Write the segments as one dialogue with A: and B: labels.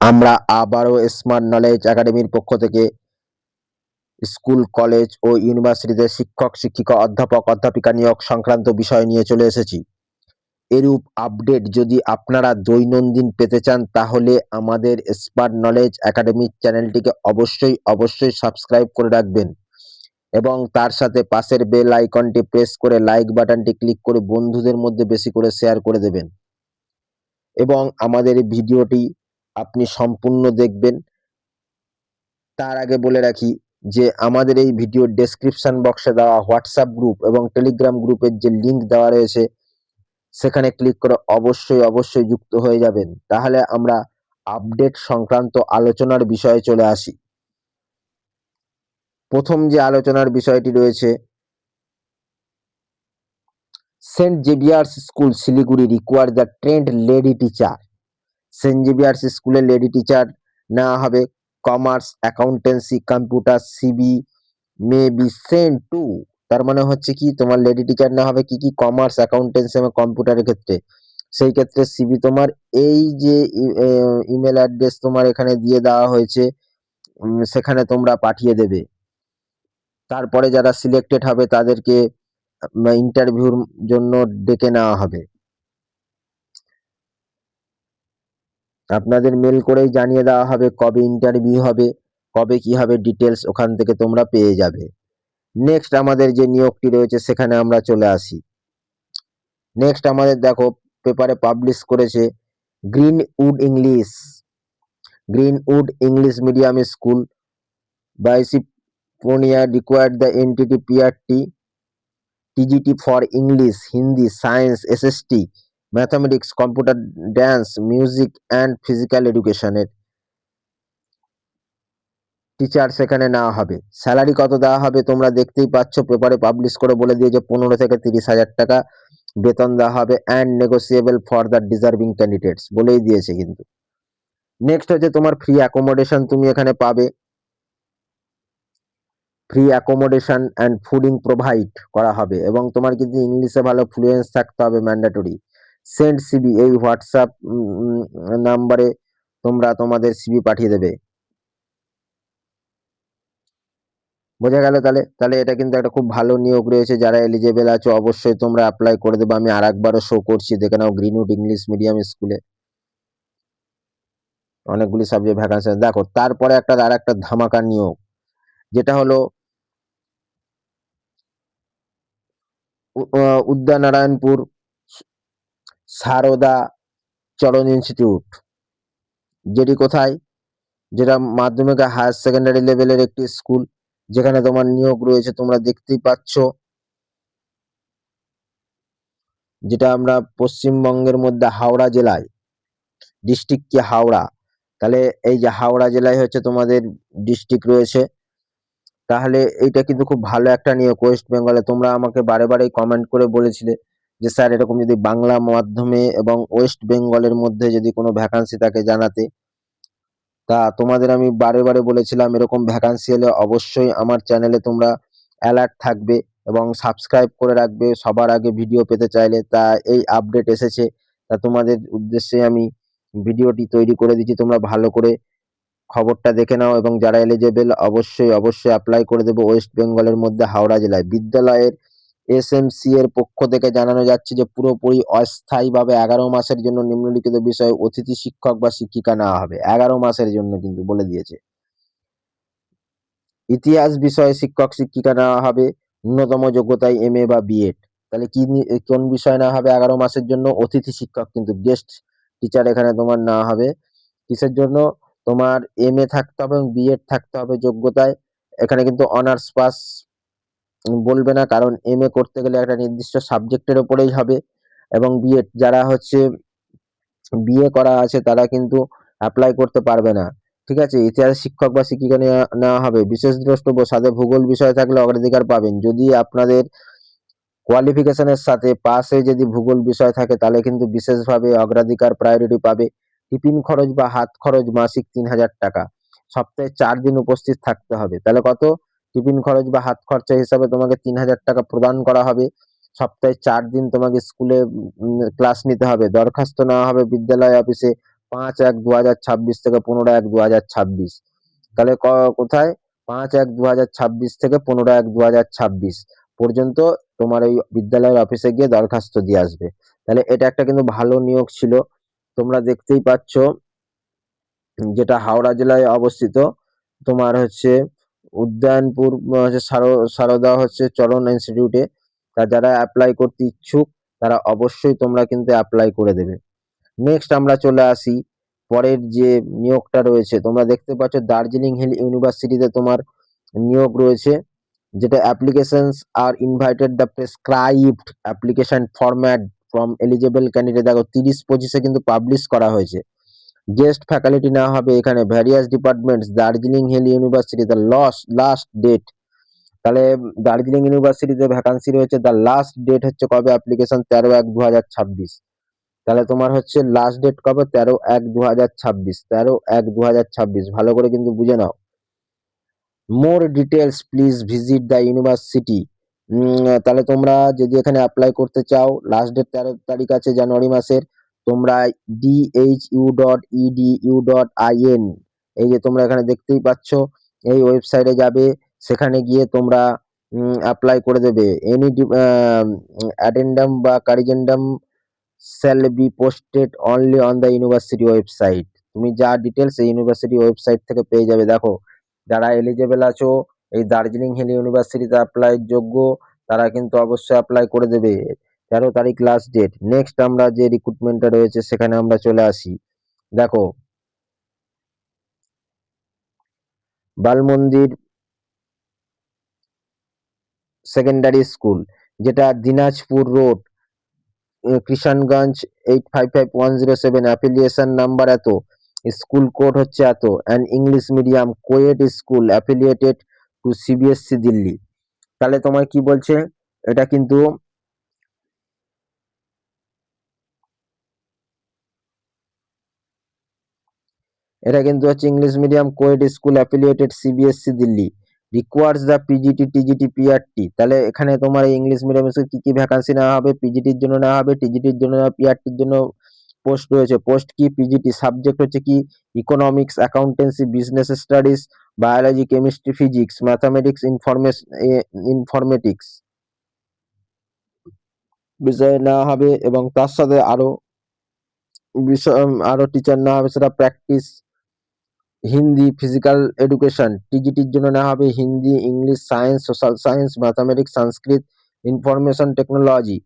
A: আমরা আবারও smart knowledge একাডেমির পক্ষ থেকে স্কুল, কলেজ ও ইউনিভার্সিটিতে শিক্ষক, শিক্ষিকা, অধ্যাপক, অধ্যাপিকা নিয়োগ সংক্রান্ত বিষয় নিয়ে চলে এসেছি। এরূপ আপডেট যদি আপনারা দৈনন্দিন পেতে চান তাহলে আমাদের স্মার্ট নলেজ একাডেমির চ্যানেলটিকে অবশ্যই সাবস্ক্রাইব করে রাখবেন এবং তার সাথে পাশের বেল আইকনটি প্রেস করে লাইক বাটনটি ক্লিক করে বন্ধুদের মধ্যে বেশি করে শেয়ার করে দেবেন এবং আমাদের এই ভিডিওটি আপনি সম্পূর্ণ দেখবেন। তার আগে বলে রাখি যে আমাদের এই ভিডিওর ডেসক্রিপশন বক্সে দেওয়া হোয়াটসঅ্যাপ গ্রুপ এবং টেলিগ্রাম গ্রুপের যে লিঙ্ক দেওয়া রয়েছে সেখানে ক্লিক করে অবশ্যই যুক্ত হয়ে যাবেন। তাহলে আমরা আপডেট সংক্রান্ত আলোচনার বিষয়ে চলে আসি। প্রথম যে আলোচনার বিষয়টি রয়েছে, saint Xavier's school Siliguri require the trained lady teacher. Saint Xavier's স্কুলে লেডি টিচার নেওয়া হবে। Commerce, accountancy, computer, CV may be sent to. তার মানে হচ্ছে কি, তোমার লেডি টিচার নেওয়া হবে কি কমার্স, অ্যাকাউন্টেন্সি এবং কম্পিউটারের ক্ষেত্রে। সেই ক্ষেত্রে সিবি তোমার এই যে ইমেল অ্যাড্রেস তোমার এখানে দিয়ে দেওয়া হয়েছে সেখানে তোমরা পাঠিয়ে দেবে। তারপরে যারা সিলেক্টেড হবে তাদেরকে ইন্টারভিউর জন্য ডেকে নেওয়া হবে। আপনাদের মেল করেই জানিয়ে দেওয়া হবে কবে ইন্টারভিউ হবে, কবে কি হবে, ডিটেলস ওখান থেকে তোমরা পেয়ে যাবে। নেক্সট আমাদের যে নিয়োগটি রয়েছে সেখানে আমরা চলে আসি। নেক্সট আমাদের দেখো পেপারে পাবলিশ করেছে গ্রিনউড ইংলিশ মিডিয়াম স্কুল বাইসিপোনিয়া required the NTT PRT TGT for English, Hindi, science, SST, mathematics, computer, dance, music and physical এডুকেশনের টিচার সেখানে নেওয়া হবে। স্যালারি কত দেওয়া হবে তোমরা দেখতেই পাচ্ছ, পেপারে পাবলিশ করে বলে দিয়েছে 15 থেকে 30,000 টাকা বেতন দেওয়া হবে and negotiable for the deserving candidates বলেই দিয়েছে কিন্তু। নেক্সট হচ্ছে তোমার ফ্রি অ্যাকোমোডেশন তুমি এখানে পাবে। Free accommodation and fooding provide করা হবে এবং তোমার কিন্তু ইংলিশে ভালো ফ্লুয়েন্স থাকতে হবে, ম্যান্ডেটরি। সেন্ড সিবি, এই হোয়াটসঅ্যাপ নাম্বারে তোমরা তোমাদের সিবি পাঠিয়ে দেবে। বোঝা গেল? তাহলে এটা কিন্তু একটা খুব ভালো নিয়োগ রয়েছে। যারা এলিজেবল আছো অবশ্যই তোমরা অ্যাপ্লাই করে দেবে। আমি আরেকবারও শো করছি, দেখে নাও গ্রিনউড ইংলিশ মিডিয়াম স্কুলে অনেকগুলি সাবজেক্ট ভ্যাকান্সি। দেখো তারপরে আর একটা ধামাকা নিয়োগ, যেটা হলো উদয়নারায়ণপুর সারদা চরণ ইনস্টিটিউট, যেটি কোথায়, যেটা মাধ্যমিক হায়ার সেকেন্ডারি লেভেলের একটি স্কুল, যেখানে তোমার নিয়োগ রয়েছে তোমরা দেখতেই পাচ্ছ। যেটা আমরা পশ্চিমবঙ্গের মধ্যে হাওড়া জেলায়, ডিস্ট্রিক্ট কি হাওড়া, তাহলে এই যে হাওড়া জেলায় হচ্ছে তোমাদের ডিস্ট্রিক্ট রয়েছে। তাহলে এইটা কিন্তু খুব ভালো একটা নিয়োগ ওয়েস্ট বেঙ্গলে। তোমরা আমাকে বারে কমেন্ট করে বলেছিলে যে স্যার এরকম যদি বাংলা মাধ্যমে এবং ওয়েস্ট বেঙ্গলের মধ্যে যদি কোনো ভ্যাকান্সি থাকে জানাতে। তা তোমাদের আমি বারে বলেছিলাম এরকম ভ্যাকান্সি এলে অবশ্যই আমার চ্যানেলে তোমরা অ্যালার্ট থাকবে এবং সাবস্ক্রাইব করে রাখবে সবার আগে ভিডিও পেতে চাইলে। তা এই আপডেট এসেছে, তা তোমাদের উদ্দেশ্যে আমি ভিডিওটি তৈরি করে দিচ্ছি। তোমরা ভালো করে খবরটা দেখে নাও এবং যারা এলিজেবল অবশ্যই অ্যাপ্লাই করে দেবো। ওয়েস্ট বেঙ্গলের মধ্যে হাওড়া জেলায় বিদ্যালয়ের এসএমসি এর পক্ষ থেকে জানানো যাচ্ছে যে পুরোপুরি অস্থায়ীভাবে 11 মাসের জন্য নিম্নলিখিত বিষয়ে অতিথি শিক্ষক বা শিক্ষিকা নেওয়া হবে। 11 মাসের জন্য কিন্তু বলে দিয়েছে। ইতিহাস বিষয়ে শিক্ষক শিক্ষিকা নেওয়া হবে, ন্যূনতম যোগ্যতায় এমএ বা বিএড। তাহলে কোন বিষয় নেওয়া হবে 11 মাসের জন্য? অতিথি শিক্ষক, কিন্তু গেস্ট টিচার এখানে তোমার নেওয়া হবে। কিসের জন্য? তোমার এমএ থাকতে হবে এবং বিএড থাকতে হবে যোগ্যতায়। এখানে কিন্তু অনার্স পাস বলবে না, কারণ এমএ করতে গেলে একটা নির্দিষ্ট সাবজেক্টের উপরেই হবে এবং বিএড যারা হচ্ছে বিএ করা আছে তারা কিন্তু অ্যাপ্লাই করতে পারবে না। ঠিক আছে? ইতিহাস শিক্ষক বা শিক্ষিকা নেওয়া হবে। বিশেষ দ্রষ্টব্য, সাথে ভূগোল বিষয় থাকলে অগ্রাধিকার পাবেন। যদি আপনাদের কোয়ালিফিকেশনের সাথে পাশে যদি ভূগোল বিষয় থাকে তাহলে কিন্তু বিশেষভাবে অগ্রাধিকার প্রায়োরিটি পাবে। টিফিন খরচ বা হাত খরচ মাসিক 3,000 টাকা। সপ্তাহে 4 দিন উপস্থিত থাকতে হবে। তাহলে কত? টিফিন খরচ বা হাত খরচা হিসাবে তোমাকে 3,000 টাকা প্রদান করা হবে। সপ্তাহে 4 দিন তোমাকে স্কুলে ক্লাস নিতে হবে। দরখাস্ত নেওয়া হবে বিদ্যালয় অফিসে 5/1/2026 থেকে 15/1/2026। তাহলে কোথায় 5/1/2026 থেকে 15/1/2026 পর্যন্ত তোমার এই বিদ্যালয়ের অফিসে গিয়ে দরখাস্ত দিয়ে আসবে। তাহলে এটা একটা কিন্তু ভালো নিয়োগ ছিল। তোমরা দেখতেই পাচ্ছ যেটা হাওড়া জেলায় অবস্থিত। তোমার হচ্ছে উদয়নপুর হচ্ছে সারদা হচ্ছে চরণ ইনস্টিটিউটে। তা যারা অ্যাপ্লাই করতে ইচ্ছুক তারা অবশ্যই তোমরা কিন্তু অ্যাপ্লাই করে দেবে। নেক্সট আমরা চলে আসি পরের যে নিয়োগটা রয়েছে। তোমরা দেখতে পাচ্ছ দার্জিলিং হিল ইউনিভার্সিটিতে তোমার নিয়োগ রয়েছে, যেটা applications are invited the prescribed application format from eligible candidate. দেখো 30-25 কিন্তু পাবলিশ করা হয়েছে। গেস্ট ফ্যাকাল্টি নেওয়া হবে এখানে various departments Darjeeling hill university. The last date, তাহলে দার্জিলিং ইউনিভার্সিটিতে ভ্যাকান্সি রয়েছে। দ্য লাস্ট ডেট হচ্ছে কবে অ্যাপ্লিকেশন 13/1/2026। তাহলে তোমার হচ্ছে লাস্ট ডেট কবে 13/1/2026। 13/1/2026 ভালো করে কিন্তু বুঝে নাও। More details please visit the university. তাহলে তোমরা যদি এখানে অ্যাপ্লাই করতে চাও লাস্ট ডেট 13 তারিখ আছে জানুয়ারি মাসের। তোমরা dhu.edu.in এই যে তোমরা এখানে দেখতেই পাচ্ছ এই ওয়েবসাইটে যাবে, সেখানে গিয়ে তোমরা অ্যাপ্লাই করে দেবে। এনি অ্যাডেন্ডাম বা কারিজেন্ডাম shall be posted only on the university website। তুমি যা ডিটেলস এই ইউনিভার্সিটি ওয়েবসাইট থেকে পেয়ে যাবে। দেখো যারা এলিজেবল আছো এই দার্জিলিং হিল ইউনিভার্সিটিতে অ্যাপ্লাই যোগ্য তারা কিন্তু অবশ্যই অ্যাপ্লাই করে দেবে। 13 তারিখ লাস্ট ডেট। নেক্সট আমরা যে রিক্রুটমেন্টটা রয়েছে সেখানে আমরা চলে আসি। দেখো বালমন্দির সেকেন্ডারি স্কুল, যেটা Dinajpur road, Kishanganj 855107। Affiliation number এত, স্কুল কোড হচ্ছে এত, and English medium coed school affiliated to CBSE Delhi. তাহলে তোমার কি বলছে এটা কিন্তু হচ্ছে English medium coed school affiliated CBSE Delhi. Requires the PGT TGT PRT. তাহলে এখানে তোমার ইংলিশ মিডিয়াম স্কুল কি কি ভ্যাকান্সি নেওয়া হবে? পিজিটির জন্য নেওয়া হবে, টিজিটির জন্য, পিআরটির জন্য পোস্ট রয়েছে। পোস্ট কি? পিজিটি সাবজেক্ট হচ্ছে কি? Economics, accountancy, business studies, biology, chemistry, physics, mathematics, informatics বিষয়ে নেওয়া হবে। এবং তার সাথে আরো বিষয় আরো টিচার নেওয়া হবে, সেটা প্র্যাকটিস হিন্দি, ফিজিক্যাল এডুকেশন। টিজিটির জন্য নেওয়া হবে Hindi, English, science, social science, mathematics, Sanskrit, information technology,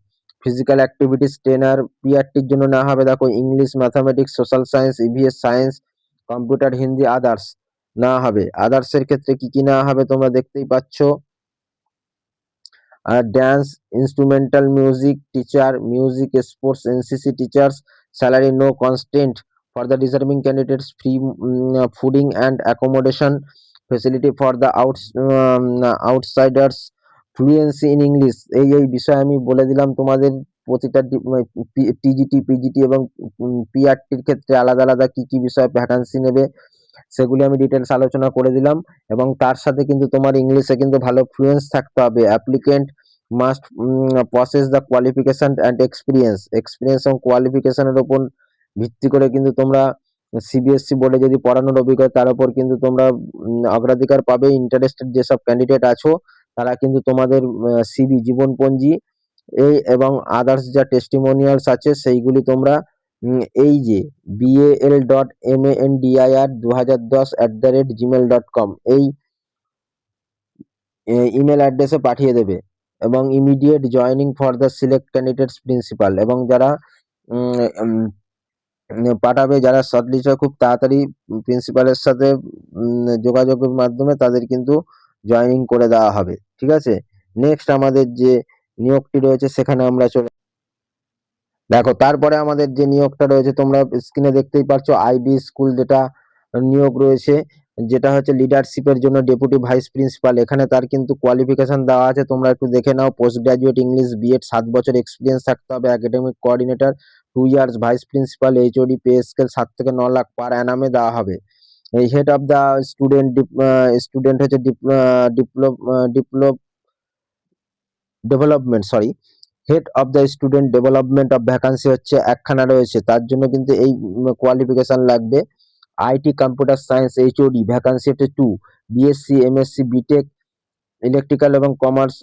A: physical activities trainer. পিআরটির জন্য নেওয়া হবে দেখো English, mathematics, social science, EVS science, computer, Hindi, others নেওয়া হবে। আদার্সের ক্ষেত্রে কি কি নেওয়া হবে তোমরা দেখতেই পাচ্ছ। Dance, instrumental music teacher, music, sports, NCC teachers. Salary no constant for the deserving candidates, free fooding and accommodation facility for the outsiders, fluency in English. এই বিষয়ে আমি বলে দিলাম তোমাদের প্রতিটা টিজিটি, পিজিটি এবং পিআরটির ক্ষেত্রে আলাদা আলাদা কি কি বিষয়ে ভ্যাকান্সি নেবে সেগুলি আমি ডিটেলস আলোচনা করে দিলাম। এবং তার সাথে কিন্তু তোমার ইংলিশে কিন্তু ভালো ফ্লুয়েন্স থাকতে হবে। Applicant must process the qualification and experience এবং কোয়ালিফিকেশনের উপর ভিত্তি করে কিন্তু তোমরা সিবিএসসি বোর্ডে যদি পড়ানোর অভিজ্ঞতা তার উপর কিন্তু তোমরা অগ্রাধিকার পাবে। ইন্টারেস্টেড যেসব ক্যান্ডিডেট আছো তারা কিন্তু তোমাদের সিভি, জীবনপঞ্জি এবং আদার্স যা টেস্টিমোনিয়ালস আছে সেইগুলি তোমরা এই যে bal.mandir2010@gmail.com এই ইমেল অ্যাড্রেসে পাঠিয়ে দেবে। এবং immediate joining for the select candidates principal. এবং যারা পাঠাবে, যারা শর্টলিস্ট হয় খুব তাড়াতাড়ি প্রিন্সিপালের সাথে যোগাযোগের মাধ্যমে তাদের কিন্তু জয়নিং করে দেওয়া হবে। ঠিক আছে, নেক্সট আমাদের যে নিয়োগটি রয়েছে সেখানে আমরা চলে দেখো। তারপরে আমাদের যে নিয়োগটা রয়েছে তোমরা স্ক্রিনে দেখতেই পাচ্ছ আইবি স্কুল, যেটা নিয়োগ রয়েছে, যেটা হচ্ছে লিডারশিপের জন্য ডেপুটি ভাইস প্রিন্সিপাল। এখানে তার কিন্তু কোয়ালিফিকেশন দেওয়া আছে, তোমরা একটু দেখে নাও। পোস্ট গ্রাজুয়েট ইংলিশ বিএড, 7 বছর এক্সপিরিয়েন্স থাকতে হবে। Academic coordinator 2 years, vice principal HOD pay scale 7 থেকে 9 লাখ পার অ্যানামে দেওয়া হবে। এই হেড অফ দ্য স্টুডেন্ট হচ্ছে development, sorry, head of the student development of vacancy হচ্ছে একখানা রয়েছে, তার জন্য কিন্তু এই কোয়ালিফিকেশন লাগবে। IT computer science HOD vacancy হচ্ছে 2, বিএসসি এমএসসি বিটেক ইলেকট্রিক্যাল এবং কমার্স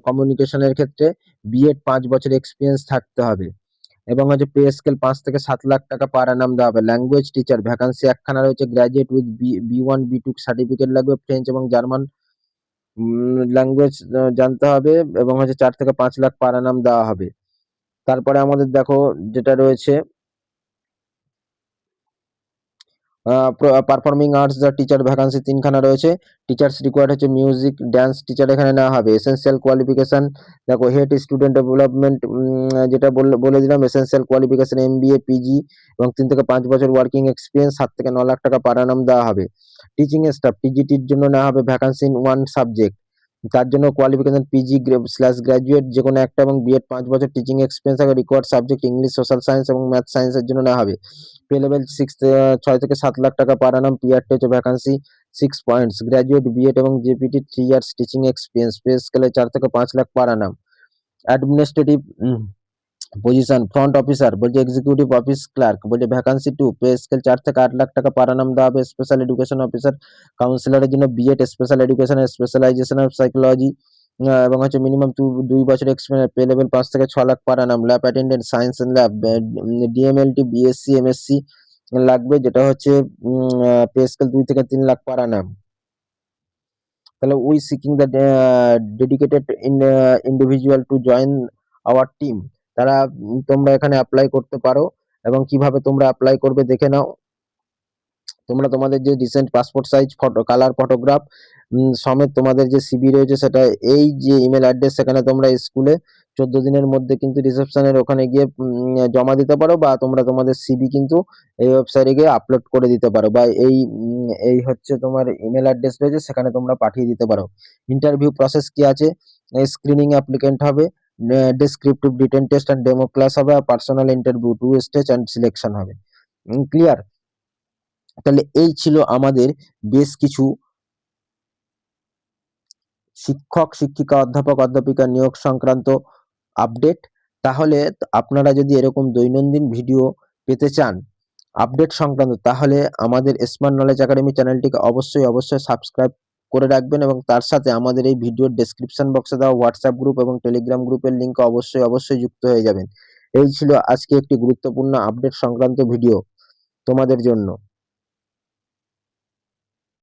A: কমিউনিকেশনের ক্ষেত্রে বিএড 5 বছর এক্সপিরিয়েন্স থাকতে হবে, এবং হচ্ছে পে স্কেল 5 থেকে 7 লাখ টাকা পার অ্যানাম দেওয়া হবে। ল্যাঙ্গুয়েজ টিচার ভ্যাকান্সি একখানা রয়েছে, graduate with B one B2 certificate লাগবে, ফ্রেঞ্চ এবং জার্মান ল্যাঙ্গুয়েজ জানতে হবে, এবং হচ্ছে 4 থেকে 5 লাখ পার অ্যানাম দেওয়া হবে। তারপরে আমাদের দেখো যেটা রয়েছে পারফর্মিং আর্টস যা টিচার ভ্যাকান্সি 3খানা রয়েছে। টিচার্স রিকোয়ার্ড হচ্ছে মিউজিক ড্যান্স টিচার এখানে নেওয়া হবে। এসেনশিয়াল কোয়ালিফিকেশন দেখো হেড স্টুডেন্ট ডেভেলপমেন্ট যেটা বলে দিলাম, এসেনশিয়াল কোয়ালিফিকেশন এমবিএ পিজি এবং 3 থেকে 5 বছর ওয়ার্কিং এক্সপিরিয়েন্স, 7 থেকে 9 লাখ টাকা পার অ্যানাম দেওয়া হবে। টিচিং স্টাফ টিজিটির জন্য নেওয়া হবে ভ্যাকান্সি ইন 1 সাবজেক্ট, তার জন্য কোয়ালিফিকেশন পিজি/গ্রাজুয়েট যে কোনো একটা, এবং বিএড 5 বছর টিচিং এক্সপিরিয়েন্স হবে। Required subject English, social science এবং ম্যাথ সায়েন্সের জন্য নেওয়া হবে। পে লেভেল 6 থেকে 7 লাখ টাকা পার অ্যানাম। পিআরটি হচ্ছে ভ্যাকান্সি 6 পয়েন্টস, গ্রাজুয়েট বিএড এবং JPT 3 years teaching experience, pay স্কেলে 4 থেকে 5 lakh per annum. Administrative position front officer বলছে, এক্সিকিউটিভ অফিস ক্লার্ক বলছে ভ্যাকান্সি 2, পে স্কেল 4 থেকে 8 লাখ টাকা পার অ্যানাম দেওয়া হবে। স্পেশাল এডুকেশন অফিসার কাউন্সিলরের জন্য BEd special education specialization of psychology এবং হচ্ছে মিনিমাম 2 বছর এক্সপিরিয়েন্স, পে লেভেল 5 থেকে 6 lakh per annum. Lab attendant science lab DMLT BSc MSc লাগবে, যেটা হচ্ছে পে স্কেল 2 থেকে 3 লাখ পার অ্যানাম। তাহলে we seeking the dedicated individual to join our team, তারা তোমরা এখানে অ্যাপ্লাই করতে পারো, এবং কিভাবে তোমরা অ্যাপ্লাই করবে দেখে নাও। তোমরা তোমাদের যে recent passport size photo colour photograph সমেত তোমাদের যে সিভি রয়েছে সেটা এই যে ইমেল অ্যাড্রেস, সেখানে তোমরা স্কুলে 14 দিনের মধ্যে কিন্তু রিসেপশনের ওখানে গিয়ে জমা দিতে পারো, বা তোমরা তোমাদের সিভি কিন্তু এই ওয়েবসাইটে গিয়ে আপলোড করে দিতে পারো, বা এই হচ্ছে তোমার ইমেল অ্যাড্রেস রয়েছে সেখানে তোমরা পাঠিয়ে দিতে পারো। ইন্টারভিউ প্রসেস কি আছে, স্ক্রিনিং অ্যাপ্লিকেন্ট হবে, descriptive written test and demo class হবে, আর personal interview 2 stage and selection হবে। ক্লিয়ার? তাহলে এই ছিল আমাদের বেশ কিছু শিক্ষক শিক্ষিকা অধ্যাপক অধ্যাপিকা নিয়োগ সংক্রান্ত আপডেট। তাহলে আপনারা যদি এরকম দৈনন্দিন ভিডিও পেতে চান আপডেট সংক্রান্ত, তাহলে আমাদের স্মার্ট নলেজ একাডেমি চ্যানেলটিকে অবশ্যই সাবস্ক্রাইব করে রাখবেন, এবং তার সাথে আমাদের এই ভিডিওর ডেসক্রিপশন বক্সে দেওয়া হোয়াটসঅ্যাপ গ্রুপ এবং টেলিগ্রাম গ্রুপের লিঙ্কে অবশ্যই যুক্ত হয়ে যাবেন। এই ছিল আজকে একটি গুরুত্বপূর্ণ আপডেট সংক্রান্ত ভিডিও তোমাদের জন্য।